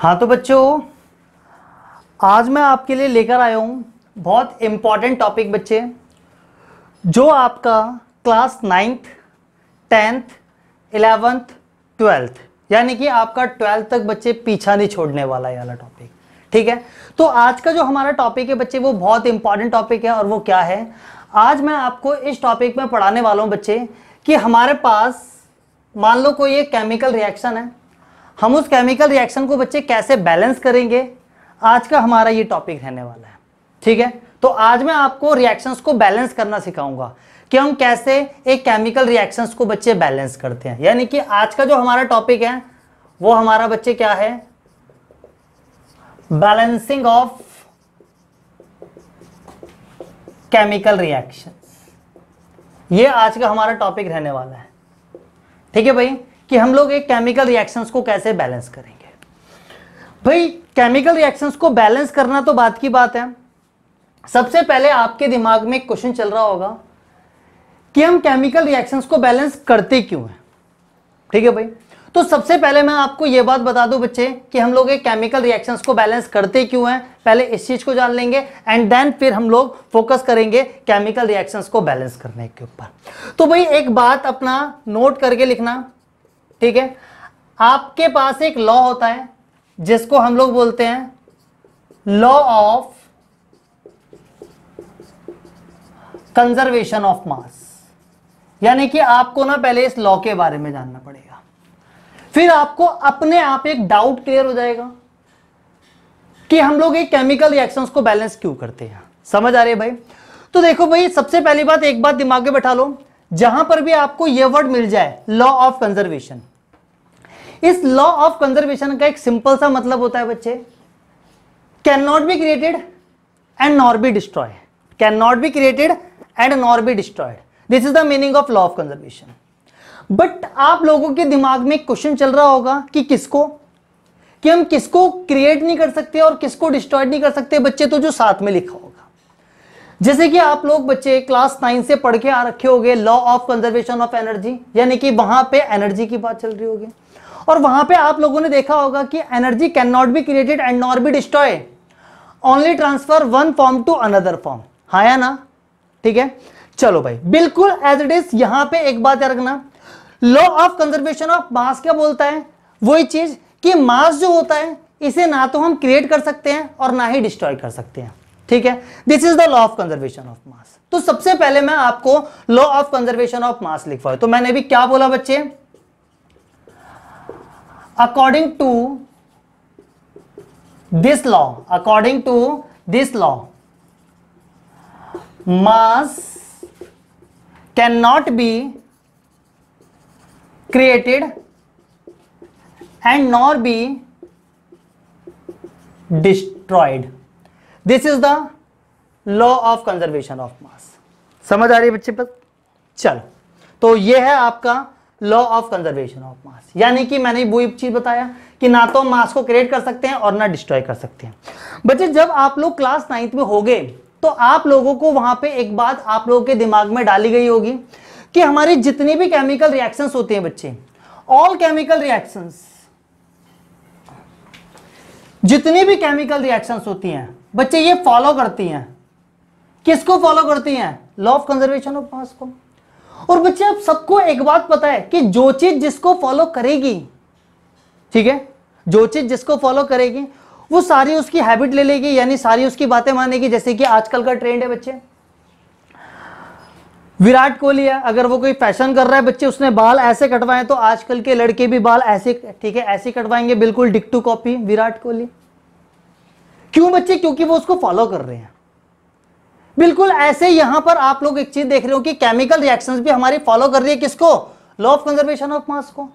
हाँ तो बच्चों, आज मैं आपके लिए लेकर आया हूँ बहुत इम्पॉर्टेंट टॉपिक बच्चे, जो आपका class 9th 10th 11th 12th यानी कि आपका 12th तक बच्चे पीछा नहीं छोड़ने वाला है वाला टॉपिक। ठीक है, तो आज का जो हमारा टॉपिक है बच्चे वो बहुत इंपॉर्टेंट टॉपिक है। और वो क्या है, आज मैं आपको इस टॉपिक में पढ़ाने वाला हूँ बच्चे कि हमारे पास मान लो कोई एक केमिकल रिएक्शन है, हम उस केमिकल रिएक्शन को बच्चे कैसे बैलेंस करेंगे, आज का हमारा ये टॉपिक रहने वाला है। ठीक है, तो आज मैं आपको रिएक्शंस को बैलेंस करना सिखाऊंगा कि हम कैसे एक केमिकल रिएक्शंस को बच्चे बैलेंस करते हैं। यानी कि आज का जो हमारा टॉपिक है वो हमारा बच्चे क्या है, बैलेंसिंग ऑफ केमिकल रिएक्शंस। ये आज का हमारा टॉपिक रहने वाला है। ठीक है भाई, कि हम लोग एक केमिकल रिएक्शंस को कैसे बैलेंस करेंगे। भाई केमिकल रिएक्शंस को बैलेंस करना तो बात की बात है। सबसे पहले आपके दिमाग में एक क्वेश्चन चल रहा होगा कि हम केमिकल रिएक्शंस को बैलेंस करते क्यों हैं। ठीक है भाई, तो सबसे पहले मैं आपको यह बात बता दूं बच्चे कि हम लोग एक केमिकल रिएक्शंस को बैलेंस करते क्यों हैं। पहले इस चीज को जान लेंगे एंड देन फिर हम लोग फोकस करेंगे केमिकल रिएक्शंस को बैलेंस करने के ऊपर। तो भाई एक बात अपना नोट करके लिखना, ठीक है। आपके पास एक लॉ होता है जिसको हम लोग बोलते हैं लॉ ऑफ कंजर्वेशन ऑफ मास। यानी कि आपको ना पहले इस लॉ के बारे में जानना पड़ेगा, फिर आपको अपने आप एक डाउट क्लियर हो जाएगा कि हम लोग एक केमिकल रिएक्शंस को बैलेंस क्यों करते हैं। समझ आ रही है भाई? तो देखो भाई, सबसे पहली बात, एक बात दिमाग में बैठा लो, जहां पर भी आपको यह वर्ड मिल जाए लॉ ऑफ कंजर्वेशन, इस लॉ ऑफ कंजर्वेशन का एक सिंपल सा मतलब होता है बच्चे, can not be created and nor be destroy. Can not be created and nor be destroyed, this is the meaning of law of conservation. But आप लोगों के दिमाग में एक क्वेश्चन चल रहा होगा कि किसको, कि हम किसको क्रिएट नहीं कर सकते और किसको डिस्ट्रॉयड नहीं कर सकते बच्चे। तो जो साथ में लिखा होगा, जैसे कि आप लोग बच्चे क्लास 9 से पढ़ के आ रखे होंगे law of conservation of energy, यानी कि वहां पे एनर्जी की बात चल रही होगी और वहां पे आप लोगों ने देखा होगा कि energy can not be created and nor be destroy, only transfer one form to another form. हाँ या ना? ठीक है, चलो भाई, बिल्कुल एज इट इज। यहां पे एक बात याद रखना, लॉ ऑफ कंजर्वेशन ऑफ मास क्या बोलता है, वही चीज कि मास जो होता है इसे ना तो हम क्रिएट कर सकते हैं और ना ही डिस्ट्रॉय कर सकते हैं। ठीक है, this is the law of conservation of mass. तो सबसे पहले मैं आपको law of conservation of mass लिखवाऊं, तो मैंने भी क्या बोला बच्चे, according to this law mass cannot be created and nor be destroyed. This is the law of conservation of mass. समझ आ रही है बच्चे पर? चलो, तो ये है आपका लॉ ऑफ कंजर्वेशन ऑफ मास। यानी कि मैंने वो चीज बताया कि ना तो मास को क्रिएट कर सकते हैं और ना डिस्ट्रॉय कर सकते हैं। बच्चे जब आप लोग क्लास 9th में होंगे तो आप लोगों को वहां पे एक बात आप लोगों के दिमाग में डाली गई होगी कि हमारी जितनी भी केमिकल रिएक्शंस होती हैं बच्चे, ऑल केमिकल रिएक्शंस, जितनी भी केमिकल रिएक्शंस होती हैं बच्चे, ये फॉलो करती हैं, किसको फॉलो करती हैं, लॉ ऑफ कंजर्वेशन ऑफ मास को। और बच्चे आप सबको एक बात पता है कि जो चीज जिसको फॉलो करेगी, ठीक है, जो चीज जिसको फॉलो करेगी वो सारी उसकी हैबिट ले लेगी, यानी सारी उसकी बातें मानेगी। जैसे कि आजकल का ट्रेंड है बच्चे, विराट कोहली है, अगर वो कोई फैशन कर रहा है बच्चे, उसने बाल ऐसे कटवाए तो आजकल के लड़के भी बाल ऐसे, ठीक है, ऐसे कटवाएंगे, बिल्कुल डिक टू कॉपी विराट कोहली। क्यों बच्चे? क्योंकि वो उसको फॉलो कर रहे हैं। बिल्कुल ऐसे यहां पर आप लोग एक चीज देख रहे हो कि केमिकल रिएक्शंस भी हमारी फॉलो कर रही है किसको, लॉ ऑफ कंजर्वेशन ऑफ मास को।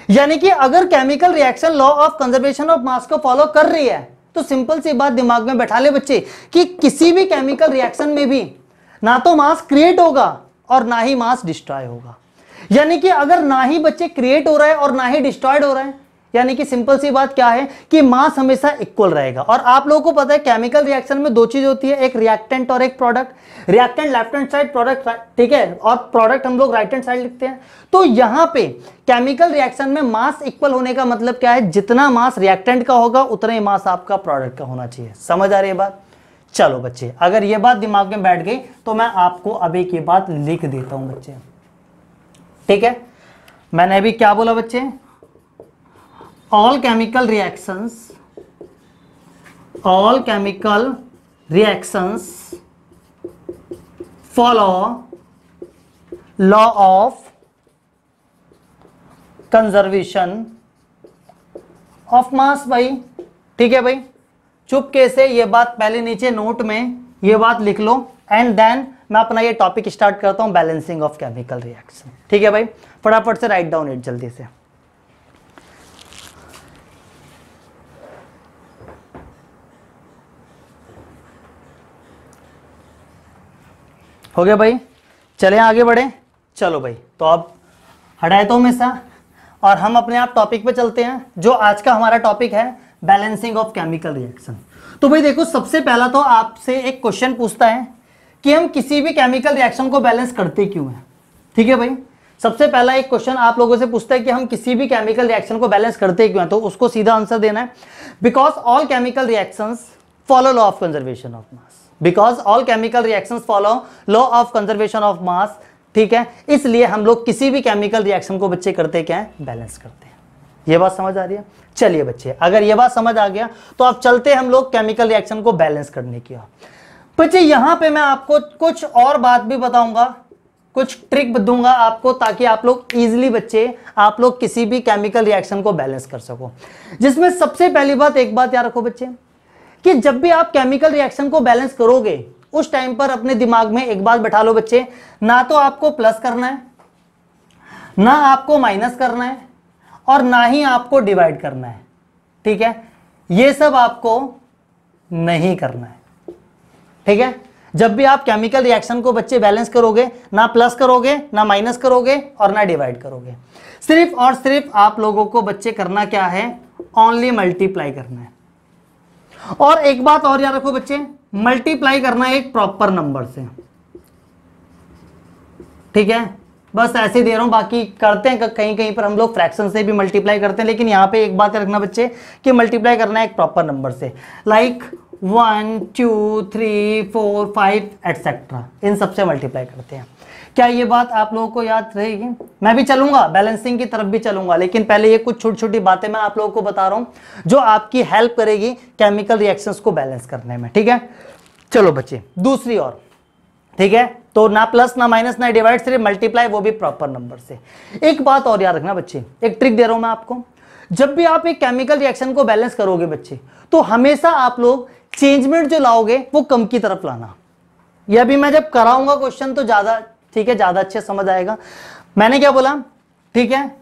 यानी कि अगर chemical reaction law of conservation of मास को फॉलो कर रही है तो सिंपल सी बात दिमाग में बैठा ले बच्चे कि किसी भी केमिकल रिएक्शन में भी ना तो मास क्रिएट होगा और ना ही मास डिस्ट्रॉय होगा। यानी कि अगर ना ही बच्चे क्रिएट हो रहा है और ना ही डिस्ट्रॉयड हो रहा है, यानी कि सिंपल सी बात क्या है कि मास हमेशा इक्वल रहेगा। और आप लोगों को पता है केमिकल रिएक्शन में दो चीज होती है, एक रिएक्टेंट और एक product. Reactant left hand side, product, ठीक है, और प्रोडक्ट हम लोग राइट हैंड साइड लिखते हैं। तो यहां पे केमिकल रिएक्शन में मास इक्वल होने का मतलब क्या है, जितना मास रिएक्टेंट का होगा उतना ही मास आपका प्रोडक्ट का होना चाहिए। समझ आ रही है बात? चलो बच्चे, अगर ये बात दिमाग में बैठ गई तो मैं आपको अभी की बात लिख देता हूं बच्चे, ठीक है। मैंने अभी क्या बोला बच्चे, all chemical reactions follow law of conservation of मास भाई, ठीक है भाई। चुपके से ये बात पहले नीचे नोट में ये बात लिख लो, एंड देन मैं अपना ये टॉपिक स्टार्ट करता हूं, बैलेंसिंग ऑफ केमिकल रिएक्शन, ठीक है भाई। फटाफट से राइट डाउन इट जल्दी से। हो गया भाई, चले आगे बढ़े। चलो भाई, तो अब हटाए में सा और हम अपने आप टॉपिक पे चलते हैं, जो आज का हमारा टॉपिक है बैलेंसिंग ऑफ केमिकल रिएक्शन। तो भाई देखो, सबसे पहला तो आपसे एक क्वेश्चन पूछता है कि हम किसी भी केमिकल रिएक्शन को बैलेंस करते क्यों हैं, ठीक है भाई। सबसे पहला एक क्वेश्चन आप लोगों से पूछता है कि हम किसी भी केमिकल रिएक्शन को बैलेंस करते क्यों हैं, तो उसको सीधा आंसर देना है, because all chemical reactions follow law of conservation of mass. Because all chemical reactions follow law of conservation of मास, ठीक है। इसलिए हम लोग किसी भी केमिकल रिएक्शन को बच्चे करते क्या है, बैलेंस करते हैं। ये बात समझ आ रही है? चलिए बच्चे, अगर ये बात समझ आ गया तो अब चलते हम लोग केमिकल रिएक्शन को बैलेंस करने की। बच्चे यहां पे मैं आपको कुछ और बात भी बताऊंगा, कुछ ट्रिक दूंगा आपको, ताकि आप लोग इजीली बच्चे आप लोग किसी भी केमिकल रिएक्शन को बैलेंस कर सको। जिसमें सबसे पहली बात, एक बात याद रखो बच्चे, कि जब भी आप केमिकल रिएक्शन को बैलेंस करोगे उस टाइम पर अपने दिमाग में एक बात बैठा लो बच्चे, ना तो आपको प्लस करना है, ना आपको माइनस करना है, और ना ही आपको डिवाइड करना है, ठीक है। ये सब आपको नहीं करना है, ठीक है। जब भी आप केमिकल रिएक्शन को बच्चे बैलेंस करोगे, ना प्लस करोगे, ना माइनस करोगे, और ना डिवाइड करोगे। सिर्फ और सिर्फ आप लोगों को बच्चे करना क्या है, ओनली मल्टीप्लाई करना है। और एक बात और याद रखो बच्चे, मल्टीप्लाई करना है एक प्रॉपर नंबर से, ठीक है। बस ऐसे दे रहा हूं, बाकी करते हैं कहीं कहीं पर हम लोग फ्रैक्शन से भी मल्टीप्लाई करते हैं, लेकिन यहां पे एक बात रखना बच्चे कि मल्टीप्लाई करना है एक प्रॉपर नंबर से, लाइक 1 2 3 4 5 एटसेट्रा, इन सबसे मल्टीप्लाई करते हैं। क्या ये बात आप लोगों को याद रहेगी? मैं भी चलूंगा, बैलेंसिंग की तरफ भी चलूंगा, लेकिन पहले ये कुछ छोटी छोटी बातें मैं आप लोगों को बता रहा हूं जो आपकी हेल्प करेगी केमिकल रिएक्शंस को बैलेंस करने में, ठीक है। चलो बच्चे, दूसरी और, ठीक है। तो ना प्लस, ना माइनस, ना डिवाइड, सिर्फ मल्टीप्लाई, वो भी प्रॉपर नंबर से। एक बात और याद रखना बच्चे, एक ट्रिक दे रहा हूं मैं आपको। जब भी आप एक केमिकल रिएक्शन को बैलेंस करोगे बच्चे, तो हमेशा आप लोग चेंजमेंट जो लाओगे वो कम की तरफ लाना। यह भी मैं जब कराऊंगा क्वेश्चन तो ज्यादा, ठीक है, ज्यादा अच्छे समझ आएगा। मैंने क्या बोला, ठीक है।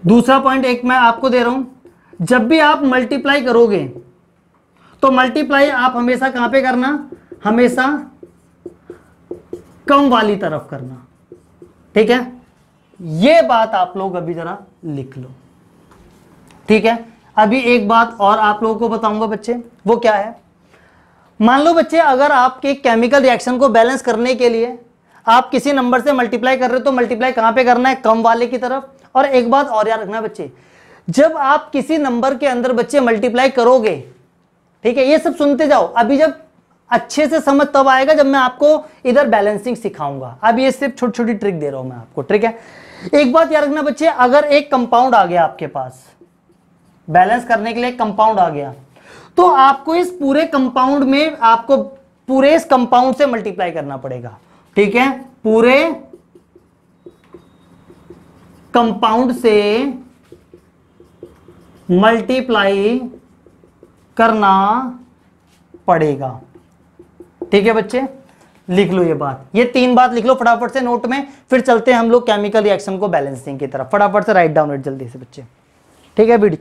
दूसरा पॉइंट एक मैं आपको दे रहा हूं, जब भी आप मल्टीप्लाई करोगे तो मल्टीप्लाई आप हमेशा कहां पे करना, हमेशा कम वाली तरफ करना, ठीक है। ये बात आप लोग अभी जरा लिख लो, ठीक है। अभी एक बात और आप लोगों को बताऊंगा बच्चे, वो क्या है, मान लो बच्चे अगर आपके केमिकल रिएक्शन को बैलेंस करने के लिए आप किसी नंबर से मल्टीप्लाई कर रहे हो, तो मल्टीप्लाई कहां पे करना है, कम वाले की तरफ। और एक बात और याद रखना बच्चे, जब आप किसी नंबर के अंदर बच्चे मल्टीप्लाई करोगे, ठीक है, ये सब सुनते जाओ, अभी जब अच्छे से समझ तब आएगा जब मैं आपको इधर बैलेंसिंग सिखाऊंगा। अब ये सिर्फ छोटी छोटी ट्रिक दे रहा हूं मैं आपको, ठीक है। एक बात याद रखना बच्चे, अगर एक कंपाउंड आ गया आपके पास, बैलेंस करने के लिए एक कंपाउंड आ गया, तो आपको इस पूरे कंपाउंड में, आपको पूरे इस कंपाउंड से मल्टीप्लाई करना पड़ेगा, ठीक है। पूरे कंपाउंड से मल्टीप्लाई करना पड़ेगा, ठीक है बच्चे। लिख लो ये बात, ये तीन बात लिख लो फटाफट से नोट में, फिर चलते हैं हम लोग केमिकल रिएक्शन को बैलेंसिंग की तरफ। फटाफट से राइट डाउन इट जल्दी से बच्चे, ठीक है।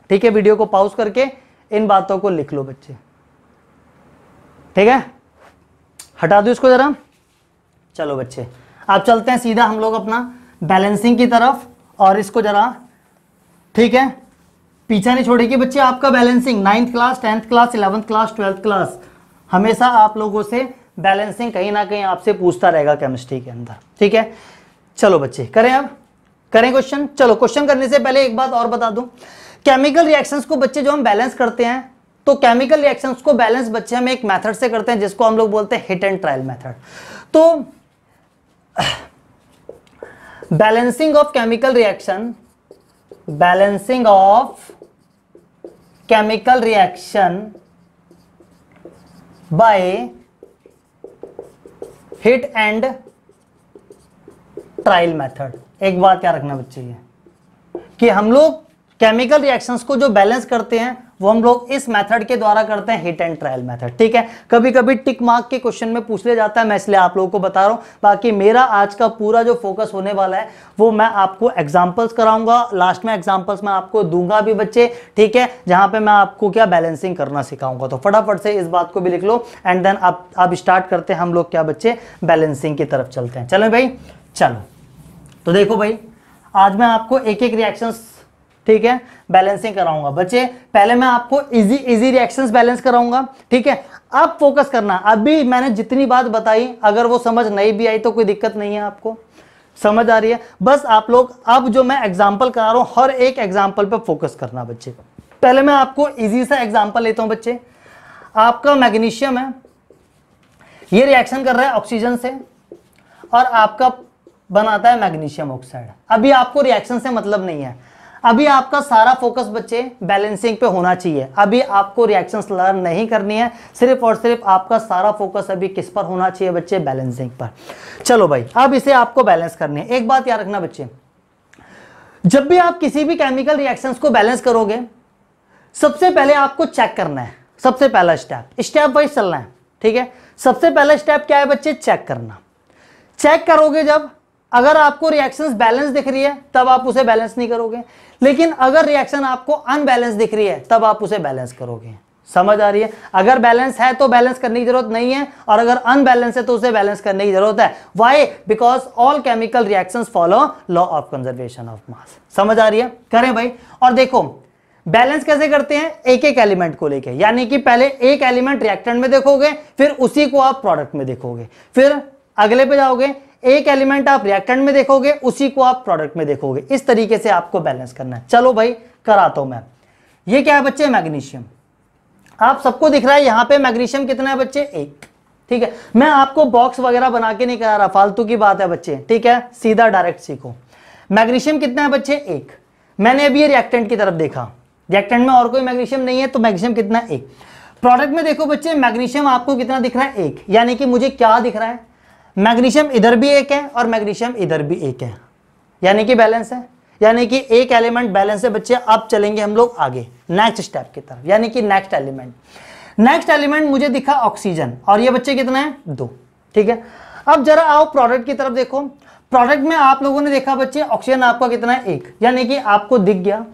ठीक है, वीडियो को पॉज करके इन बातों को लिख लो बच्चे, ठीक है। हटा दो इसको जरा। चलो बच्चे, अब चलते हैं सीधा हम लोग अपना बैलेंसिंग की तरफ, और इसको जरा ठीक है, पीछा नहीं छोड़ेगी बच्चे आपका balancing. 9th class, 10th class, 11th class, 12th class, हमेशा आप लोगों से बैलेंसिंग कहीं ना कहीं आपसे पूछता रहेगा केमिस्ट्री के अंदर। ठीक है, चलो बच्चे करें, अब करें क्वेश्चन। चलो क्वेश्चन करने से पहले एक बात और बता दूं, केमिकल रिएक्शंस को बच्चे जो हम बैलेंस करते हैं, तो केमिकल रिएक्शंस को बैलेंस बच्चे हम एक मेथड से करते हैं जिसको हम लोग बोलते हैं हिट एंड ट्रायल मेथड। तो balancing of chemical reaction, balancing of chemical reaction by hit and trial method. एक बात क्या रखना बच्चे, ये कि हम लोग केमिकल रिएक्शंस को जो बैलेंस करते हैं वो हम लोग इस मेथड के द्वारा करते हैं, हिट एंड ट्रायल मेथड। ठीक है, कभी कभी टिक मार्क के क्वेश्चन में पूछ लिया जाता है, मैं इसलिए आप लोगों को बता रहा हूं। बाकी मेरा आज का पूरा जो फोकस होने वाला है वो मैं आपको एग्जांपल्स कराऊंगा, लास्ट में एग्जांपल्स मैं आपको दूंगा भी बच्चे। ठीक है, जहां पे मैं आपको क्या बैलेंसिंग करना सिखाऊंगा। तो फटाफट से इस बात को भी लिख लो एंड देन अब स्टार्ट करते हैं हम लोग क्या बच्चे, बैलेंसिंग की तरफ चलते हैं। चलो भाई, चलो तो देखो भाई, आज मैं आपको एक एक रिएक्शंस, ठीक है, बैलेंसिंग कराऊंगा बच्चे। पहले मैं आपको इजी रिएक्शंस बैलेंस कराऊंगा। ठीक है, अब फोकस करना, अभी मैंने जितनी बात बताई अगर वो समझ नहीं भी आई तो कोई दिक्कत नहीं है, आपको समझ आ रही है। बस आप लोग अब जो मैं एग्जांपल करा रहा हूं, हर एक एग्जांपल पे फोकस करना बच्चे। पहले मैं आपको इजी सा एग्जांपल लेता हूं बच्चे। आपका मैग्नीशियम है, ये रिएक्शन कर रहा है ऑक्सीजन से और आपका बनाता है मैग्नीशियम ऑक्साइड। अभी आपको रिएक्शन से मतलब नहीं है, अभी आपका सारा फोकस बच्चे बैलेंसिंग पे होना चाहिए। अभी आपको रिएक्शंस लर्न नहीं करनी है, सिर्फ और सिर्फ आपका सारा फोकस अभी किस पर होना चाहिए बच्चे, बैलेंसिंग पर। चलो भाई, अब इसे आपको बैलेंस करनी है। एक बात याद रखना बच्चे, जब भी आप किसी भी केमिकल रिएक्शंस को बैलेंस करोगे, सबसे पहले आपको चेक करना है। सबसे पहला स्टेप वाइज चलना है। ठीक है, सबसे पहला स्टेप क्या है बच्चे, चेक करना। चेक करोगे जब, अगर आपको रिएक्शंस बैलेंस दिख रही है तब आप उसे बैलेंस नहीं करोगे, लेकिन अगर रिएक्शन आपको अनबैलेंस दिख रही है तब आप उसे बैलेंस करोगे। समझ आ रही है? अगर बैलेंस है तो बैलेंस करने की जरूरत नहीं है, और अगर अनबैलेंस है तो उसे बैलेंस करने की जरूरत है। Why? Because all chemical reactions follow law of conservation of मास। समझ आ रही है? करें भाई। और देखो बैलेंस कैसे करते हैं, एक एक एलिमेंट को लेके, यानी कि पहले एक एलिमेंट रिएक्टेंट में देखोगे, फिर उसी को आप प्रोडक्ट में देखोगे, फिर अगले पे जाओगे, एक एलिमेंट आप रिएक्टेंट में देखोगे, उसी को आप प्रोडक्ट में देखोगे। इस तरीके से आपको बैलेंस करना है। चलो भाई कराता हूं मैं। ये क्या है बच्चे, मैग्नीशियम। आप सबको दिख रहा है यहां पे मैग्नीशियम कितना है बच्चे, 1। ठीक है, मैं आपको बॉक्स वगैरह बना के नहीं करा रहा, फालतू की बात है बच्चे। ठीक है, सीधा डायरेक्ट सीखो। मैग्नीशियम कितना है बच्चे, 1। मैंने अभी ये रिएक्टेंट की तरफ देखा, रिएक्टेंट में और कोई मैग्नीशियम नहीं है, तो मैग्नीशियम कितना है, 1। प्रोडक्ट में देखो बच्चे, मैग्नीशियम आपको कितना दिख रहा है, 1। यानी कि मुझे क्या दिख रहा है, मैग्नीशियम इधर भी 1 है और मैग्नीशियम इधर भी 1 है, यानी कि बैलेंस है। यानी कि एक एलिमेंट बैलेंस है बच्चे। अब चलेंगे हम लोग आगे नेक्स्ट स्टेप की तरफ, यानी कि नेक्स्ट एलिमेंट। नेक्स्ट एलिमेंट मुझे दिखा ऑक्सीजन, और ये बच्चे कितना है, 2। ठीक है, अब जरा आओ प्रोडक्ट की तरफ देखो। प्रोडक्ट में आप लोगों ने देखा बच्चे ऑक्सीजन आपका कितना है, 1। यानी कि आपको दिख गया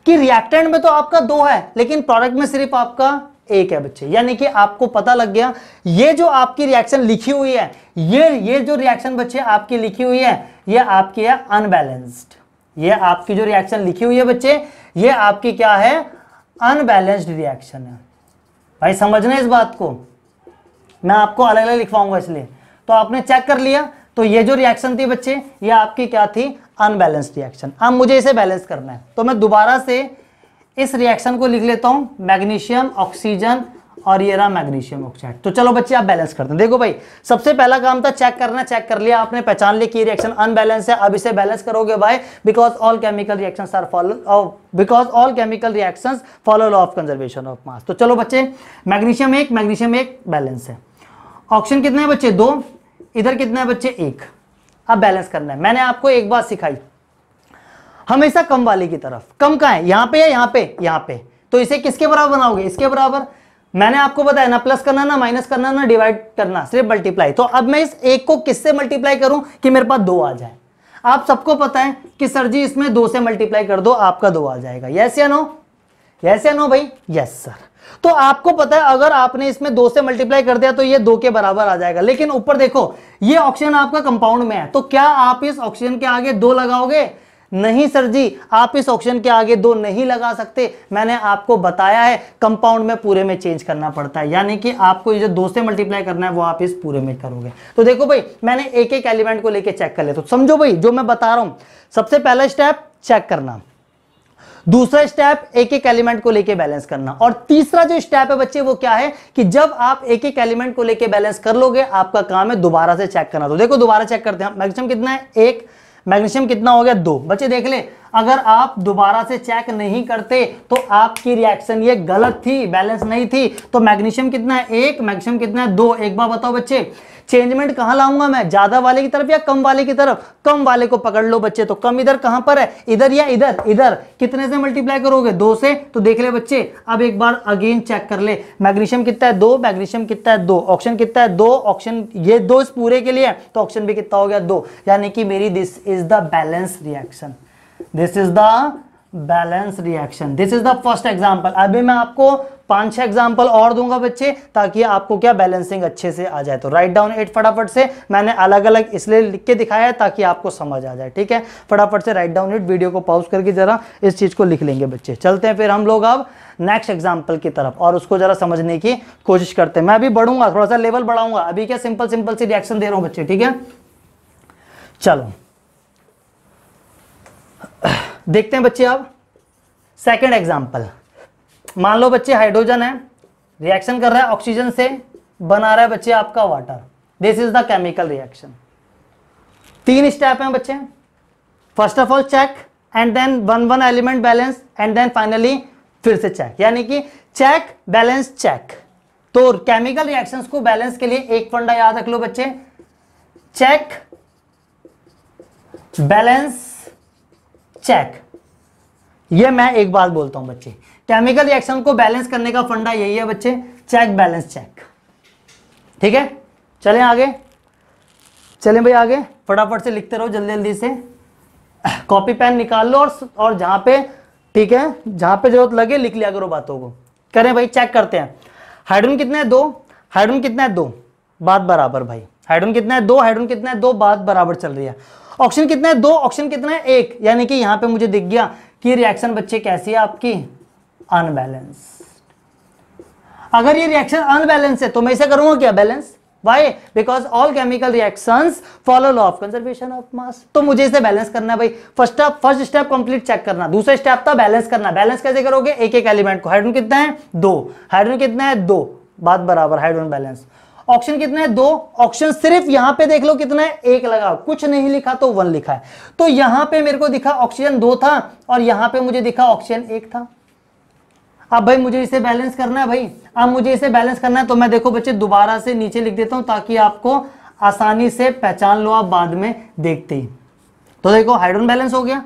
कि रिएक्टेंट में तो आपका 2 है, लेकिन प्रोडक्ट में सिर्फ आपका 1 है बच्चे। यानी कि आपको पता लग गया, ये जो आपकी रिएक्शन लिखी हुई है, ये जो रिएक्शन बच्चे आपकी लिखी हुई है, ये आपकी है अनबैलेंस्ड। ये आपकी जो रिएक्शन लिखी हुई है बच्चे, ये आपकी क्या है, अनबैलेंस्ड रिएक्शन है। भाई समझना इस बात को, मैं आपको अलग अलग लिखवाऊंगा इसलिए। तो आपने चेक कर लिया, तो ये जो रिएक्शन थी बच्चे, ये आपकी क्या थी, अनबैलेंस्ड रिएक्शन। अब मुझे इसे बैलेंस करना है, तो मैं दोबारा से इस रिएक्शन को लिख लेता हूं, मैग्नीशियम ऑक्सीजन, और ये रहा मैग्नीशियम ऑक्साइड। तो चलो बच्चे आप बैलेंस करते हैं। देखो भाई, सबसे पहला काम था चेक करना। चेक कर लिया आपने, पहचान लिया कि रिएक्शन अनबैलेंस है। अब इसे बैलेंस करोगे भाई, because all chemical reactions are follow, because all chemical reactions follow law of conservation of mass. तो चलो बच्चे, मैग्नीशियम 1 बैलेंस है। ऑक्सीजन कितना है बच्चे, 2। इधर कितना है बच्चे, 1। अब बैलेंस करना है। मैंने आपको एक बात सिखाई, हमेशा कम वाले की तरफ। कम कहां है, यहां पे या यहां पे, यहां पे। तो इसे किसके बराबर बनाओगे, इसके बराबर। मैंने आपको बताया ना प्लस करना, ना माइनस करना, ना डिवाइड करना, सिर्फ मल्टीप्लाई। तो अब मैं इस 1 को किससे मल्टीप्लाई करूं कि मेरे पास 2 आ जाए। आप सबको पता है कि सर जी इसमें 2 से मल्टीप्लाई कर दो, आपका 2 आ जाएगा। यस या नो, यस या नो भाई, यस सर। तो आपको पता है अगर आपने इसमें 2 से मल्टीप्लाई कर दिया तो ये 2 के बराबर आ जाएगा। लेकिन ऊपर देखो, ये ऑक्सीजन आपका कंपाउंड में है, तो क्या आप इस ऑक्सीजन के आगे 2 लगाओगे, नहीं सर जी, आप इस ऑप्शन के आगे 2 नहीं लगा सकते, मैंने आपको बताया है कंपाउंड में पूरे में चेंज करना पड़ता है, यानी कि आपको ये जो 2 से मल्टीप्लाई करना है वो आप इस पूरे में करोगे। तो देखो भाई, मैंने एक एक एलिमेंट को लेके चेक कर लिया, तो समझो भाई जो मैं बता रहा हूं, सबसे पहला स्टेप चेक करना, दूसरा स्टेप एक एक एलिमेंट को लेके बैलेंस करना, और तीसरा जो स्टेप है बच्चे वो क्या है कि जब आप एक एक एलिमेंट को लेके बैलेंस कर लोगे, आपका काम है दोबारा से चेक करना। तो देखो दोबारा चेक करते हैं, मैग्नीशियम कितना है 1, मैग्नीशियम कितना हो गया 2। बच्चे देख ले, अगर आप दोबारा से चेक नहीं करते तो आपकी रिएक्शन ये गलत थी, बैलेंस नहीं थी। तो मैग्नीशियम कितना है 1, मैग्नीशियम कितना है 2। एक बार बताओ बच्चे, चेंजमेंट कहां लाऊंगा मैं, ज्यादा वाले की तरफ या कम वाले की तरफ? कम वाले को पकड़ लो बच्चे। तो कम इधर कहां पर है, इधर या इधर? इधर। कितने से मल्टीप्लाई करोगे, 2 से। तो देख ले बच्चे, अब एक बार अगेन चेक कर ले, मैग्नीशियम कितना है 2, मैग्नीशियम कितना है 2, ऑक्सीजन कितना है 2, ऑक्सीजन ये 2 इस पूरे के लिए, तो ऑक्सीजन भी कितना हो गया 2, यानी कि मेरी this is the balance reaction, this is the balance reaction, this is the first example. अभी मैं आपको 5-6 एग्जांपल और दूंगा बच्चे, ताकि आपको क्या बैलेंसिंग अच्छे से आ जाए। तो राइट डाउन इट फटाफट से, मैंने अलग अलग इसलिए लिख के दिखाया है ताकि आपको समझ आ जाए, ठीक है। फटाफट से राइट डाउन इट, वीडियो को पॉज करके जरा इस चीज को लिख लेंगे बच्चे। चलते हैं फिर हम लोग अब नेक्स्ट एग्जाम्पल की तरफ और उसको जरा समझने की कोशिश करते हैं। मैं अभी बढ़ूंगा, थोड़ा सा लेवल बढ़ाऊंगा, अभी क्या सिंपल सिंपल सी रिएक्शन दे रहा हूं बच्चे, ठीक है। चलो देखते हैं बच्चे अब सेकेंड एग्जाम्पल। मान लो बच्चे हाइड्रोजन है, रिएक्शन कर रहा है ऑक्सीजन से, बना रहा है बच्चे आपका water. This is the chemical reaction. 3 step हैं बच्चे, first of all check, and then one element balance, and then finally फिर से चेक, यानी कि चेक बैलेंस चेक। तो केमिकल रिएक्शंस को बैलेंस के लिए एक फंडा याद रख लो बच्चे, चेक बैलेंस चेक। ये मैं एक बात बोलता हूं बच्चे, केमिकल रिएक्शन को बैलेंस करने का फंडा यही है बच्चे, चेक बैलेंस चेक, ठीक है। चलें आगे, चलें भाई आगे, फटाफट से लिखते रहो जल्दी जल्दी से, कॉपी पेन निकाल लो और जहां पे, ठीक है, जहां पे जरूरत लगे लिख लिया करो बातों को। करें भाई, चेक करते हैं। हाइड्रोजन कितना है 2, हाइड्रोजन कितना है 2, बात बराबर भाई। हाइड्रोजन कितना है 2, हाइड्रोजन कितना है 2, बात बराबर चल रही है। ऑक्सीजन कितना है 2, ऑक्सीजन कितना है 1, यानी कि यहां पे मुझे दिख गया कि रिएक्शन बच्चे कैसी है आपकी, अनबैलेंस। अगर ये रिएक्शन अनबैलेंस है तो मैं इसे करूंगा क्या, balance. Why? Because all chemical reactions follow law of conservation of mass। तो मुझे इसे बैलेंस करना है भाई। फर्स्ट स्टेप कंप्लीट चेक करना, दूसरा स्टेप था बैलेंस करना। बैलेंस कैसे करोगे, एक एक एलिमेंट को। हाइड्रोजन कितना है 2, हाइड्रोजन कितना है 2, बात बराबर, हाइड्रोजन बैलेंस। ऑक्सीजन कितना है 2, ऑक्सीजन सिर्फ यहां पे देख लो कितना है 1 लगा, कुछ नहीं लिखा तो 1 लिखा है। तो यहां पे मेरे को दिखा ऑक्सीजन 2 था और यहां पे मुझे दिखा ऑक्सीजन 1 था। अब भाई मुझे इसे बैलेंस करना है भाई, अब मुझे इसे बैलेंस करना है तो मैं देखो बच्चे दोबारा से नीचे लिख देता हूं ताकि आपको आसानी से पहचान लो आप बाद में देखते ही। तो देखो हाइड्रोजन बैलेंस हो गया,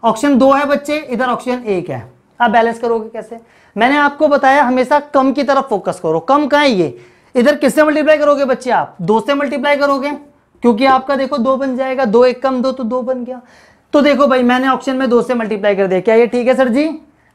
ऑक्सीजन 2 है बच्चे, इधर ऑक्सीजन 1 है। अब बैलेंस करोगे कैसे, मैंने आपको बताया हमेशा कम की तरफ फोकस करो। कम कहां है ये, इधर किससे मल्टीप्लाई करोगे बच्चे, आप 2 से मल्टीप्लाई करोगे, क्योंकि आपका देखो 2 बन जाएगा, 2 1 कम 2 तो 2 बन गया। तो देखो भाई मैंने ऑक्सीजन में 2 से मल्टीप्लाई कर दिया, क्या ये ठीक है सर जी,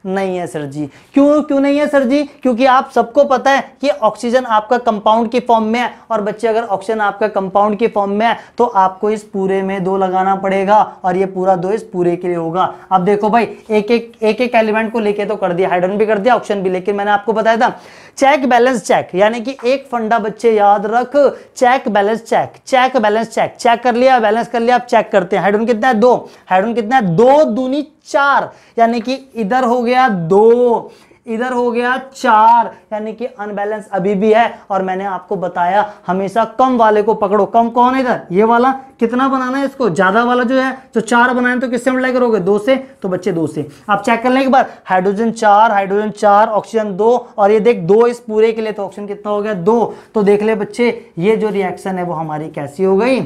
नहीं है सर जी। क्यों नहीं है सर जी, क्योंकि आप सबको पता है कि ऑक्सीजन आपका कंपाउंड की फॉर्म में है, और बच्चे अगर ऑक्सीजन आपका कंपाउंड की फॉर्म में है तो आपको इस पूरे में 2 लगाना पड़ेगा, और ये पूरा 2 इस पूरे के लिए होगा। अब देखो भाई एक एक एलिमेंट को लेके तो कर दिया, हाइड्रोजन भी कर दिया, ऑक्सीजन भी, लेकिन मैंने आपको बताया था चेक बैलेंस चेक, यानी कि एक फंडा बच्चे याद रख, check balance check, check balance check. Check कर लिया, बैलेंस कर लिया, अब चेक करते हैं। हाइड्रोजन कितना है 2, हाइड्रोजन कितना है 2 दूनी 4, यानी कि इधर हो गया 2, इधर हो गया 4, यानी कि अनबैलेंस अभी भी है। और मैंने आपको बताया हमेशा कम वाले को पकड़ो। कम कौन है इधर, ये वाला। कितना बनाना है इसको, ज्यादा वाला जो है, तो 4 बनाए तो किससे मल्टीप्लाई करोगे, 2 से, तो बच्चे 2 से। आप चेक करने के बाद हाइड्रोजन 4, ऑक्सीजन 2, और ये देख 2 इस पूरे के लिए, तो ऑक्सीजन कितना हो गया 2। तो देख ले बच्चे ये जो रिएक्शन है वो हमारी कैसी हो गई,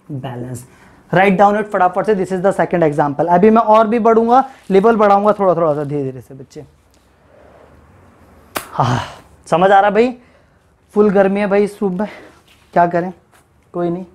बैलेंस। राइट डाउन इट फटाफट से, this is the second example. अभी मैं और भी बढ़ूंगा, लेवल बढ़ाऊंगा थोड़ा थोड़ा सा धीरे धीरे से बच्चे। हाँ समझ आ रहा भाई, फुल गर्मी है भाई इस रूम में, क्या करें, कोई नहीं,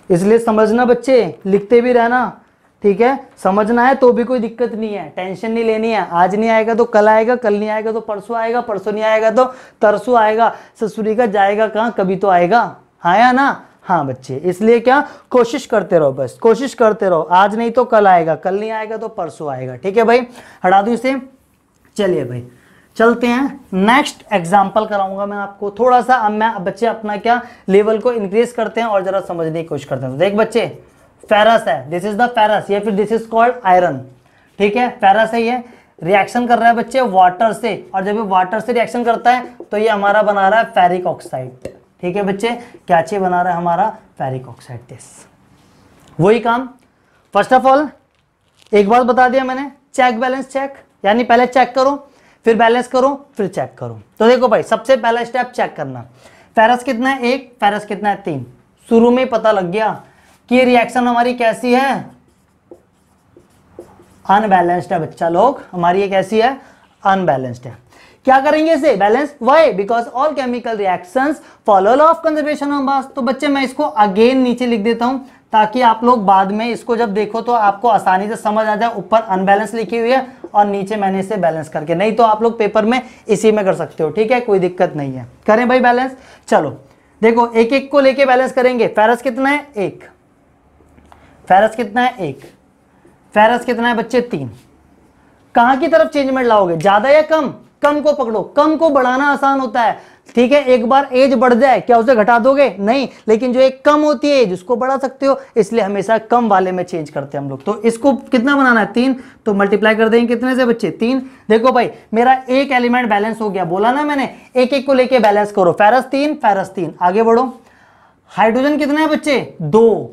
इसलिए समझना बच्चे, लिखते भी रहना, ठीक है। समझना है तो भी कोई दिक्कत नहीं है, टेंशन नहीं लेनी है। आज नहीं आएगा तो कल आएगा, कल नहीं आएगा तो परसों आएगा, परसों नहीं आएगा तो तरसों आएगा। ससुरी का जाएगा कहाँ, कभी तो आएगा, आया ना। हाँ बच्चे, इसलिए क्या, कोशिश करते रहो, बस कोशिश करते रहो, आज नहीं तो कल आएगा, कल नहीं आएगा तो परसों आएगा। ठीक है भाई, हटा दूं इसे। चलिए भाई चलते हैं, नेक्स्ट एग्जाम्पल कराऊंगा मैं आपको थोड़ा सा। अब मैं बच्चे अपना क्या लेवल को इंक्रीज करते हैं और जरा समझने की कोशिश करते हैं। तो देख बच्चे, फेरस है, दिस इज द फेरस, या फिर दिस इज कॉल्ड आयरन। ठीक है, फेरस है, ये रिएक्शन कर रहा है बच्चे वाटर से, और जब ये वाटर से रिएक्शन करता है तो ये हमारा बना रहा है फेरिक ऑक्साइड। ठीक है बच्चे, क्या चीज बना रहा है हमारा, फेरिक ऑक्साइड। दिस वही काम। फर्स्ट ऑफ ऑल एक बात बता दिया मैंने, चेक बैलेंस चेक, यानी पहले चेक करो फिर बैलेंस करो फिर चेक करो। तो देखो भाई, सबसे पहला स्टेप चेक करना, फेरस कितना है 1, फेरस कितना है 3। शुरू में पता लग गया कि ये रिएक्शन हमारी कैसी है, अनबैलेंस्ड है बच्चा लोग, हमारी ये कैसी है, अनबैलेंस्ड है। क्या करेंगे इसे balance, why, because all chemical reactions follow law of conservation of mass. तो बच्चे मैं इसको अगेन नीचे लिख देता हूं ताकि आप लोग बाद में इसको जब देखो तो आपको आसानी से समझ आ जाए। ऊपर अनबैलेंस लिखी हुई है और नीचे मैंने इसे बैलेंस करके, नहीं तो आप लोग पेपर में इसी में कर सकते हो। ठीक है, कोई दिक्कत नहीं है, करें भाई बैलेंस। चलो देखो, एक एक को लेके बैलेंस करेंगे। फेरस कितना है 1, फेरस कितना है 1, फेरस कितना है बच्चे 3। कहां की तरफ चेंजमेंट लाओगे, ज्यादा या कम, कम को पकड़ो, कम को बढ़ाना आसान होता है। ठीक है, एक बार एज बढ़ जाए क्या उसे घटा दोगे, नहीं, लेकिन जो एक कम होती है एज उसको बढ़ा सकते हो, इसलिए हमेशा कम वाले में चेंज करते हैं हम लोग। तो इसको कितना बनाना है 3, तो मल्टीप्लाई कर देंगे कितने से बच्चे 3। देखो भाई मेरा एक एलिमेंट बैलेंस हो गया, बोला ना मैंने, एक एक को लेके बैलेंस करो। फेरस 3, फेरस 3, आगे बढ़ो। हाइड्रोजन कितना है बच्चे 2,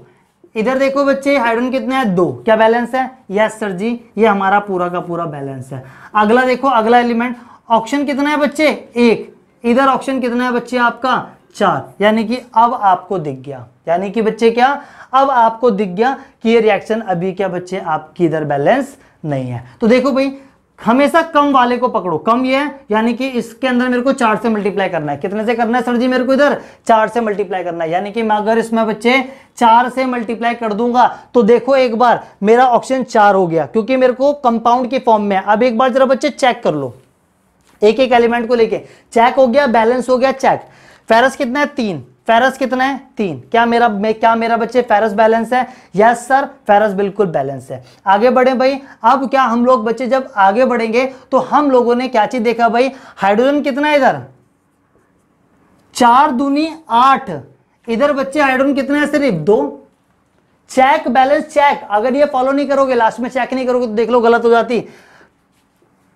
इधर देखो बच्चे हाइड्रोजन कितना है 2, क्या बैलेंस है, यस सर जी, ये हमारा पूरा का पूरा बैलेंस है। अगला देखो, अगला एलिमेंट ऑक्सीजन कितना है बच्चे 1, इधर ऑक्सीजन कितना है बच्चे आपका 4, यानी कि अब आपको दिख गया, यानी कि बच्चे क्या, अब आपको दिख गया कि ये रिएक्शन अभी क्या बच्चे आपकी इधर बैलेंस नहीं है। तो देखो भाई, हमेशा कम वाले को पकड़ो, कम ये है, यानी कि इसके अंदर मेरे को 4 से मल्टीप्लाई करना है। कितने से करना है सर जी, मेरे को इधर 4 से मल्टीप्लाई करना है, यानी कि मैं अगर इसमें बच्चे 4 से मल्टीप्लाई कर दूंगा तो देखो एक बार मेरा ऑक्सीजन 4 हो गया, क्योंकि मेरे को कंपाउंड की फॉर्म में है। अब एक बार जरा बच्चे चेक कर लो, एक एक एलिमेंट को लेके चेक हो गया, बैलेंस हो गया, चेक। फेरस कितना है 3, फेरस कितना है 3, क्या मेरा बच्चे फेरस बैलेंस है, यस सर, फेरस बिल्कुल बैलेंस है। आगे बढ़े भाई, अब क्या हम लोग बच्चे जब आगे बढ़ेंगे तो हम लोगों ने क्या चीज देखा भाई, हाइड्रोजन कितना है इधर 4 दूनी 8, इधर बच्चे हाइड्रोजन कितना है सिर्फ 2। चेक बैलेंस चेक, अगर ये फॉलो नहीं करोगे, लास्ट में चेक नहीं करोगे तो देख लो गलत हो जाती।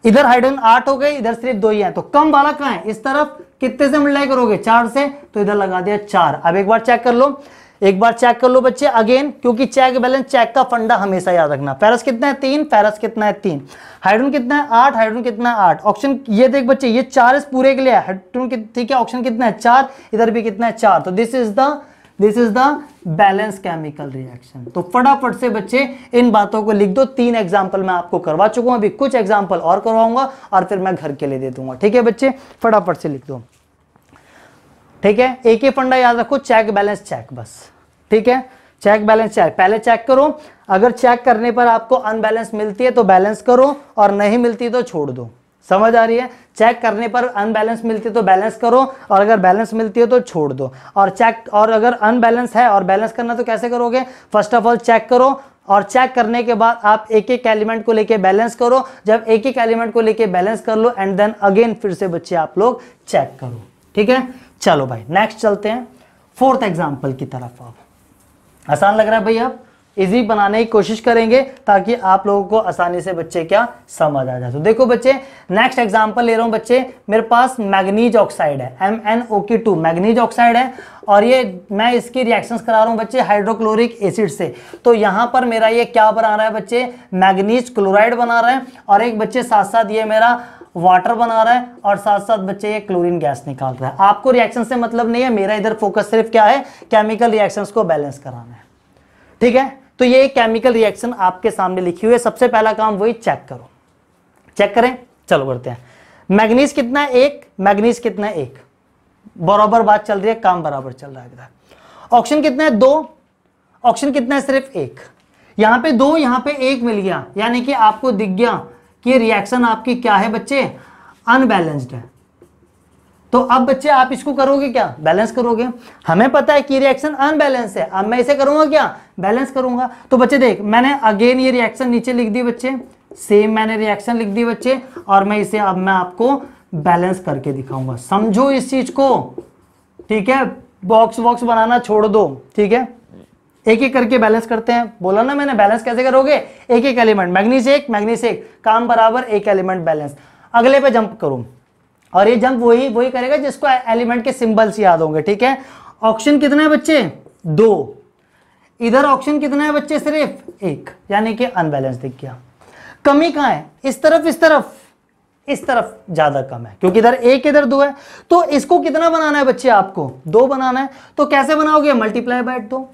इधर हाइड्रोजन 8 हो गए, इधर सिर्फ 2 ही है, तो कम वाला कहां है, इस तरफ कितने से मल्टीप्लाई करोगे 4 से, तो इधर लगा दिया 4। अब एक बार चेक कर लो, एक बार चेक कर लो बच्चे अगेन, क्योंकि चेक बैलेंस चेक का फंडा हमेशा याद रखना। फेरस कितना है 3, फेरस कितना है 3, हाइड्रोजन कितना है 8, हाइड्रोजन कितना है 8, ऑक्सीजन ये देख बच्चे ये 4 इस पूरे के लिए है, हाइड्रोजन ठीक है, ऑक्सीजन कितना है 4, इधर भी कितना है 4, तो this is the balance chemical reaction. तो फटाफट से बच्चे इन बातों को लिख दो। 3 एग्जांपल मैं आपको करवा चुका हूं, अभी कुछ एग्जांपल और करवाऊंगा और फिर मैं घर के लिए दे दूंगा। ठीक है बच्चे, फटाफट से लिख दो। ठीक है, एक ही फंडा याद रखो, चेक बैलेंस चेक, बस। ठीक है, चेक बैलेंस चेक, पहले चेक करो, अगर चेक करने पर आपको अनबैलेंस मिलती है तो बैलेंस करो, और नहीं मिलती तो छोड़ दो। समझ आ रही है, चेक करने पर अनबैलेंस मिलती है तो बैलेंस करो, और अगर बैलेंस मिलती है तो छोड़ दो। और चेक, और अगर अनबैलेंस है और बैलेंस करना तो कैसे करोगे, फर्स्ट ऑफ ऑल चेक करो, और चेक करने के बाद आप एक एक एलिमेंट को लेके बैलेंस करो। जब एक एक एलिमेंट को लेके बैलेंस कर लो एंड देन अगेन फिर से बच्चे आप लोग चेक करो। ठीक है, चलो भाई नेक्स्ट चलते हैं 4th एग्जाम्पल की तरफ। अब आसान लग रहा है भाई, अब इजी बनाने की कोशिश करेंगे ताकि आप लोगों को आसानी से बच्चे क्या समझ आ जाए। तो देखो बच्चे, नेक्स्ट एग्जांपल ले रहा हूं बच्चे, मेरे पास मैग्नीज ऑक्साइड है, MnO2 मैग्नीज ऑक्साइड है, और ये मैं इसकी रिएक्शंस करा रहा हूं बच्चे हाइड्रोक्लोरिक एसिड से। तो यहां पर मेरा ये क्या बना रहा है बच्चे, मैग्नीज क्लोराइड बना रहा है, और एक बच्चे साथ साथ ये मेरा वाटर बना रहा है, और साथ साथ बच्चे ये क्लोरीन गैस निकाल रहा है। आपको रिएक्शन से मतलब नहीं है, मेरा इधर फोकस सिर्फ क्या है, केमिकल रिएक्शंस को बैलेंस कराना है। ठीक है, तो ये केमिकल रिएक्शन आपके सामने लिखी हुई है। सबसे पहला काम वही चेक करो, चेक करें, चलो करते हैं। मैग्नीज कितना है 1, मैग्नीज कितना है 1, बराबर बात चल रही है, काम बराबर चल रहा है। ऑक्सीजन कितना है 2, ऑक्सीजन कितना है सिर्फ 1, यहां पे 2 यहां पे 1 मिल गया, यानी कि आपको दिख गया कि रिएक्शन आपकी क्या है बच्चे, अनबैलेंस्ड है। तो अब बच्चे आप इसको करोगे क्या, बैलेंस करोगे। हमें पता है कि रिएक्शन अनबैलेंस है, अब मैं इसे करूंगा क्या, बैलेंस करूंगा। तो बच्चे देख, मैंने अगेन ये रिएक्शन नीचे लिख दी बच्चे, सेम मैंने रिएक्शन लिख दी बच्चे, और मैं इसे अब मैं आपको बैलेंस करके दिखाऊंगा। समझो इस चीज को, ठीक है। बॉक्स बॉक्स बनाना छोड़ दो, ठीक है। एक एक करके बैलेंस करते हैं। बोला ना मैंने, बैलेंस कैसे करोगे, एक एक एलिमेंट, मैग्नीज एक, काम बराबर एक एलिमेंट बैलेंस। अगले पे जंप करो, और ये जंप वही करेगा जिसको एलिमेंट के सिंबल्स याद होंगे, ठीक है। ऑक्सीजन कितना है बच्चे, 2। इधर ऑक्सीजन कितना है बच्चे, सिर्फ 1, यानी कि अनबैलेंस दिख गया। कमी कहां है, इस तरफ ज्यादा कम है, क्योंकि इधर 1 इधर 2 है। तो इसको कितना बनाना है बच्चे, आपको 2 बनाना है। तो कैसे बनाओगे, मल्टीप्लाई बाय 2।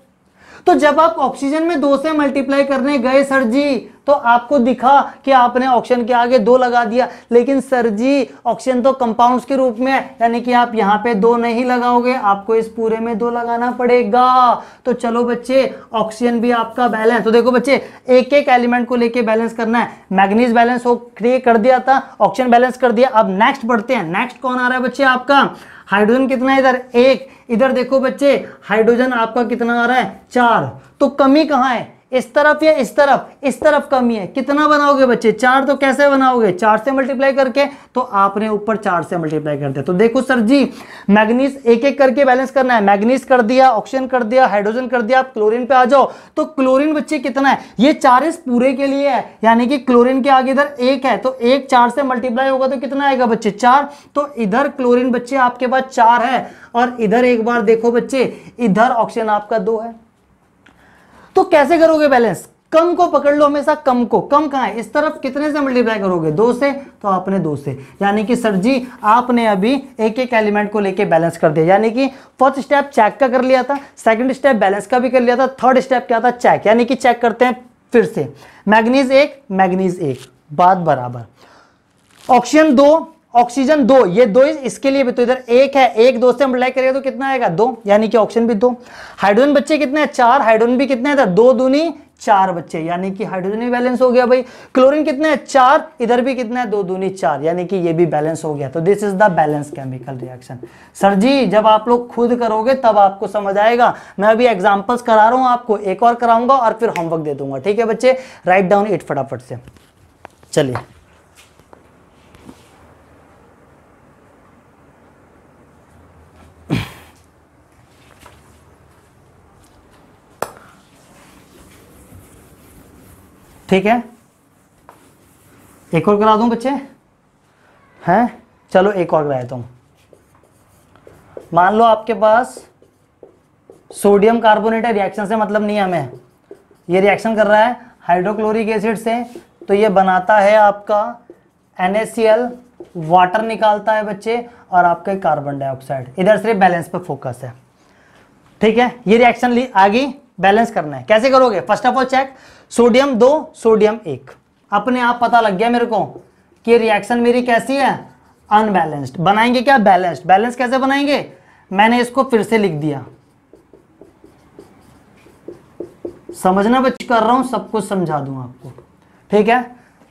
तो जब आप ऑक्सीजन में 2 से मल्टीप्लाई करने गए सर जी, तो आपको दिखा कि आपने ऑक्सीजन के आगे 2 लगा दिया, लेकिन सर जी ऑक्सीजन तो कंपाउंड्स के रूप में है, यानी कि आप यहां पे 2 नहीं लगाओगे, आपको इस पूरे में 2 लगाना पड़ेगा। तो चलो बच्चे, ऑक्सीजन भी आपका बैलेंस। तो देखो बच्चे, एक एक एलिमेंट को लेके बैलेंस करना है। मैग्नीज बैलेंस हो कर दिया था, ऑक्सीजन बैलेंस कर दिया। अब नेक्स्ट बढ़ते हैं। नेक्स्ट कौन आ रहा है बच्चे, आपका हाइड्रोजन कितना है, इधर 1। इधर देखो बच्चे, हाइड्रोजन आपका कितना आ रहा है, 4। तो कमी कहां है, इस तरफ या इस तरफ, इस तरफ कमी है। कितना बनाओगे बच्चे, 4। तो कैसे बनाओगे, 4 से मल्टीप्लाई करके। तो आपने ऊपर 4 से मल्टीप्लाई कर दिया। तो देखो सर जी, मैग्नीज एक एक करके बैलेंस करना है। मैग्नीज कर दिया, ऑक्सीजन कर दिया, हाइड्रोजन कर दिया। आप क्लोरीन पे आ जाओ। तो क्लोरीन बच्चे कितना है, ये 4 इस पूरे के लिए है, यानी कि क्लोरीन के आगे इधर 1 है, तो 1 4 से मल्टीप्लाई होगा तो कितना आएगा बच्चे, 4। तो इधर क्लोरीन बच्चे आपके पास 4 है, और इधर एक बार देखो बच्चे, इधर ऑक्सीजन आपका 2 है। तो कैसे करोगे बैलेंस, कम को पकड़ लो हमेशा, कम को। कम कहां है, इस तरफ कितने से मल्टीप्लाई करोगे, 2 से। तो आपने 2 से, यानी कि सर जी आपने अभी एक एक एलिमेंट को लेके बैलेंस कर दिया। यानी कि फर्स्ट स्टेप चेक का कर लिया था, सेकंड स्टेप बैलेंस का भी कर लिया था, थर्ड स्टेप क्या था, चेक। यानी कि चेक करते हैं फिर से, मैग्नीज 1, मैग्नीज 1, बात बराबर। ऑक्सीजन 2, ऑक्सीजन 2, ये 2 इसके लिए भी, तो इधर 1 है, 1 2 से मल्टीप्लाई करेगा तो कितना आएगा, 2, यानी कि ऑक्सीजन भी 2। हाइड्रोजन बच्चे कितने हैं, 4, हाइड्रोजन भी कितने हैं इधर, 2 दूनी 4 बच्चे, यानी कि हाइड्रोजन भी बैलेंस हो गया भाई। क्लोरीन कितने हैं, 4, इधर भी कितना है, 2 दूनी 4, यानी कि ये भी बैलेंस हो गया। तो this is the balance chemical reaction. Sir ji जब आप लोग खुद करोगे तब आपको समझ आएगा। मैं अभी एग्जांपल्स करा रहा हूं आपको, एक और कराऊंगा और फिर होमवर्क दे दूंगा, ठीक है बच्चे। राइट डाउन इट फटाफट से, चलिए। ठीक है, एक और करा दूं बच्चे, हैं, चलो एक और करा देता हूं। मान लो आपके पास सोडियम कार्बोनेट है, रिएक्शन से मतलब नहीं है हमें, ये रिएक्शन कर रहा है हाइड्रोक्लोरिक एसिड से, तो ये बनाता है आपका NaCl, वाटर निकालता है बच्चे, और आपका कार्बन डाइऑक्साइड। इधर सिर्फ बैलेंस पे फोकस है, ठीक है। ये रिएक्शन ली आगे, बैलेंस करना है। कैसे करोगे, first of all check, sodium 2, sodium 1, अपने आप पता लग गया मेरे को कि रिएक्शन मेरी कैसी है, अनबैलेंस्ड। बनाएंगे क्या, बैलेंस्ड। बैलेंस कैसे बनाएंगे, मैंने इसको फिर से लिख दिया, समझना बच्चे, कर रहा हूं सब कुछ समझा दूं आपको, ठीक है।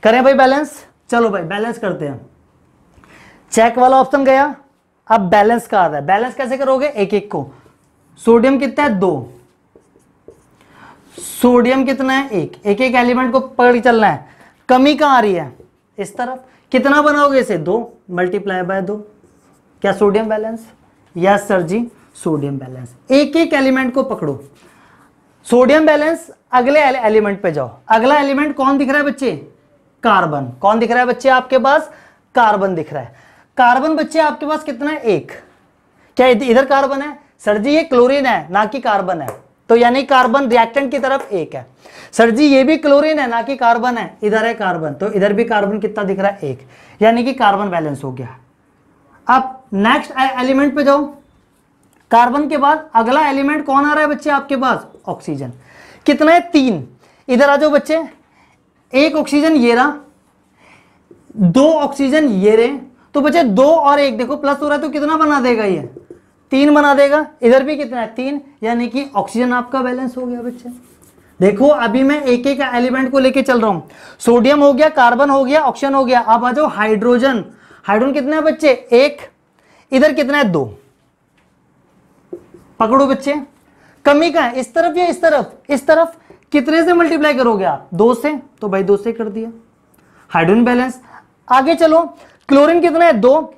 करें भाई बैलेंस, चलो भाई बैलेंस करते हैं। चेक वाला ऑप्शन गया, अब बैलेंस का आ रहा है। बैलेंस कैसे करोगे, एक एक को। सोडियम कितना है, 2, सोडियम कितना है, 1, एक एक एलिमेंट को पकड़ के चलना है। कमी कहां आ रही है, इस तरफ। कितना बनाओगे इसे, 2 मल्टीप्लाई बाय 2, क्या सोडियम बैलेंस, यस सर जी सोडियम बैलेंस। एक एक एलिमेंट को पकड़ो, सोडियम बैलेंस। अगले एलिमेंट पे जाओ, अगला एलिमेंट कौन दिख रहा है बच्चे, कार्बन। कौन दिख रहा है बच्चे आपके पास, कार्बन दिख रहा है। कार्बन बच्चे आपके पास कितना है, 1। क्या इधर कार्बन है, सर जी ये क्लोरीन है ना कि कार्बन है, तो यानी कार्बन रिएक्टेंट की तरफ 1 है। सर जी ये भी क्लोरीन है ना कि कार्बन है, इधर है कार्बन, तो इधर भी कार्बन कितना दिख रहा है, 1, यानी कि कार्बन बैलेंस हो गया। अब नेक्स्ट एलिमेंट पे जाओ, कार्बन के बाद अगला एलिमेंट कौन आ रहा है बच्चे आपके पास, ऑक्सीजन। कितना है, 3। इधर आ जाओ बच्चे, 1 ऑक्सीजन ये रहा, 2 ऑक्सीजन ये रहे, तो बच्चे 2 और 1 देखो प्लस हो रहा है, तो कितना बना देगा ये, 3 बना देगा। इधर भी कितना है, 3, यानी कि ऑक्सीजन आपका बैलेंस हो गया बच्चे। देखो अभी मैं एक एक एलिमेंट को लेके चल रहा हूं, सोडियम हो गया, कार्बन हो गया, ऑक्सीजन हो गया। अब आ जाओ हाइड्रोजन। हाइड्रोजन कितना है बच्चे, 1, इधर कितना है 2, पकड़ो बच्चे, कमी का है इस तरफ या इस तरफ, इस तरफ कितने से मल्टीप्लाई करोगे आप 2 से, तो भाई 2 से कर दिया, हाइड्रोजन बैलेंस। आगे चलो, क्लोरीन कितना है 2,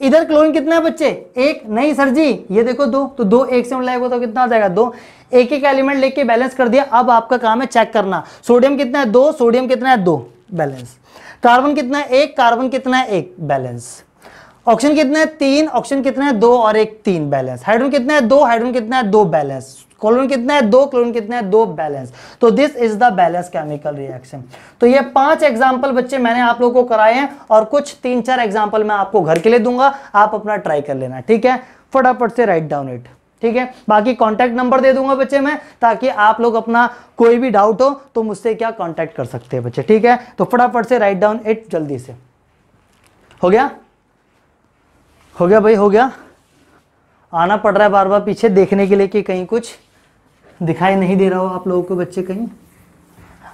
इधर क्लोरीन कितना है बच्चे 1, नहीं सर जी ये देखो 2, तो 2 1 से मिलाएगा तो कितना आ जाएगा 2, एक एक एलिमेंट लेके बैलेंस कर दिया। अब आपका काम है चेक करना, सोडियम कितना है 2, सोडियम कितना है 2, बैलेंस। कार्बन कितना है 1, कार्बन कितना है 1, बैलेंस। ऑक्सीजन कितना है 3, ऑक्सीजन कितना है 2 और 1 3, बैलेंस। हाइड्रोजन कितना है 2, हाइड्रोजन कितना है 2, बैलेंस। क्लोरीन कितना है 2, क्लोरीन कितना है 2, बैलेंस। तो this is the balance chemical reaction. तो ये 5 एग्जांपल बच्चे मैंने आप लोगों को कराए हैं और कुछ 3-4 एग्जांपल मैं आपको घर के लिए दूंगा, आप अपना ट्राई कर लेना, ठीक है। फटाफट से राइट डाउन इट, ठीक है। बाकी कॉन्टैक्ट नंबर दे दूंगा बच्चे मैं, ताकि आप लोग अपना कोई भी डाउट हो तो मुझसे क्या कॉन्टैक्ट कर सकते हैं बच्चे, ठीक है। तो फटाफट से राइट डाउन इट जल्दी से। हो गया, हो गया भाई, हो गया। आना पड़ रहा है बार बार पीछे देखने के लिए कि कहीं कुछ दिखाई नहीं दे रहा हो आप लोगों को बच्चे। कहीं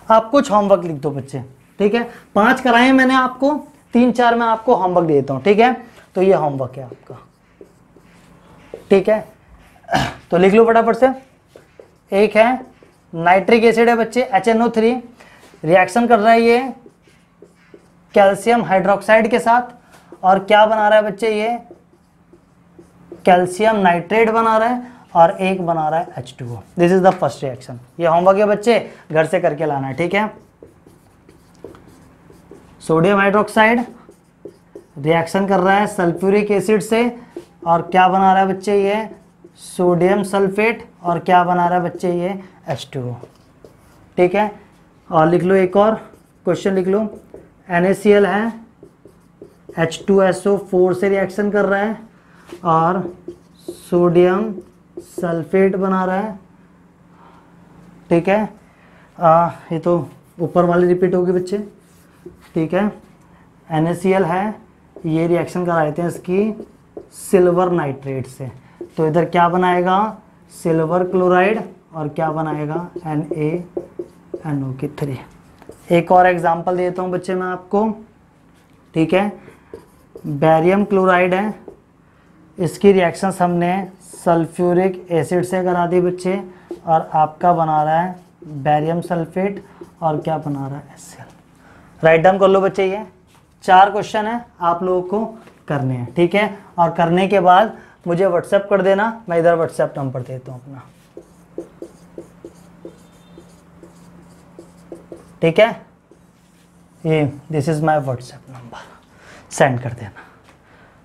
आप कुछ होमवर्क लिख दो बच्चे, ठीक है। 5 कराए हैं मैंने आपको, 3-4 मैं आपको होमवर्क दे देता हूं, ठीक है। तो ये होमवर्क है आपका, ठीक है। तो लिख लो फटाफट से। एक है नाइट्रिक एसिड है बच्चे HNO3, रिएक्शन कर रहा है ये कैल्शियम हाइड्रोक्साइड के साथ, और क्या बना रहा है बच्चे ये कैल्शियम नाइट्रेट बना रहा है, और एक बना रहा है H2O। This is the first reaction. ये होमवर्क है बच्चे, घर से करके लाना है, ठीक है। सोडियम हाइड्रोक्साइड रिएक्शन कर रहा है सल्फ्यूरिक एसिड से, और क्या बना रहा है बच्चे ये सोडियम सल्फेट, और क्या बना रहा है बच्चे ये H2O, ठीक है। और लिख लो एक और क्वेश्चन लिख लो, NaCl है H2SO4 से रिएक्शन कर रहा है और सोडियम सल्फेट बना रहा है, ठीक है। ये तो ऊपर वाली रिपीट होगी बच्चे, ठीक है। NaCl है, ये रिएक्शन करा देते हैं इसकी सिल्वर नाइट्रेट से, तो इधर क्या बनाएगा सिल्वर क्लोराइड, और क्या बनाएगा NaNO3। एक और एग्जांपल देता हूँ बच्चे मैं आपको, ठीक है। बैरियम क्लोराइड है, इसकी रिएक्शन हमने सल्फ्यूरिक एसिड से करा दी बच्चे, और आपका बना रहा है बैरियम सल्फेट, और क्या बना रहा है HCl। राइट डाउन कर लो बच्चे, ये 4 क्वेश्चन है आप लोगों को करने हैं, ठीक है। और करने के बाद मुझे व्हाट्सएप कर देना, मैं इधर व्हाट्सएप नंबर देता हूँ अपना, ठीक है। ये this is my WhatsApp number, send कर देना।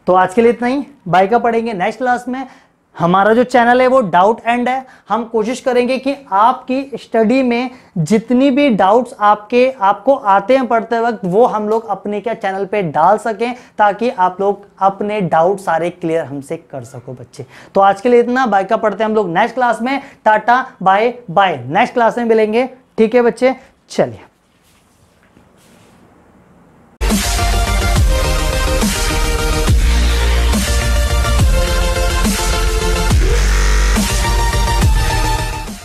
तो आज के लिए इतना ही, बाय का पढ़ेंगे नेक्स्ट क्लास में। हमारा जो चैनल है वो डाउट एंड है, हम कोशिश करेंगे कि आपकी स्टडी में जितनी भी डाउट्स आपको आते हैं पढ़ते वक्त, वो हम लोग अपने क्या चैनल पे डाल सकें, ताकि आप लोग अपने डाउट सारे क्लियर हमसे कर सको बच्चे। तो आज के लिए इतना, बाय का पढ़ते हैं हम लोग नेक्स्ट क्लास में। Tata bye bye, next class में मिलेंगे, ठीक है बच्चे, चलिए।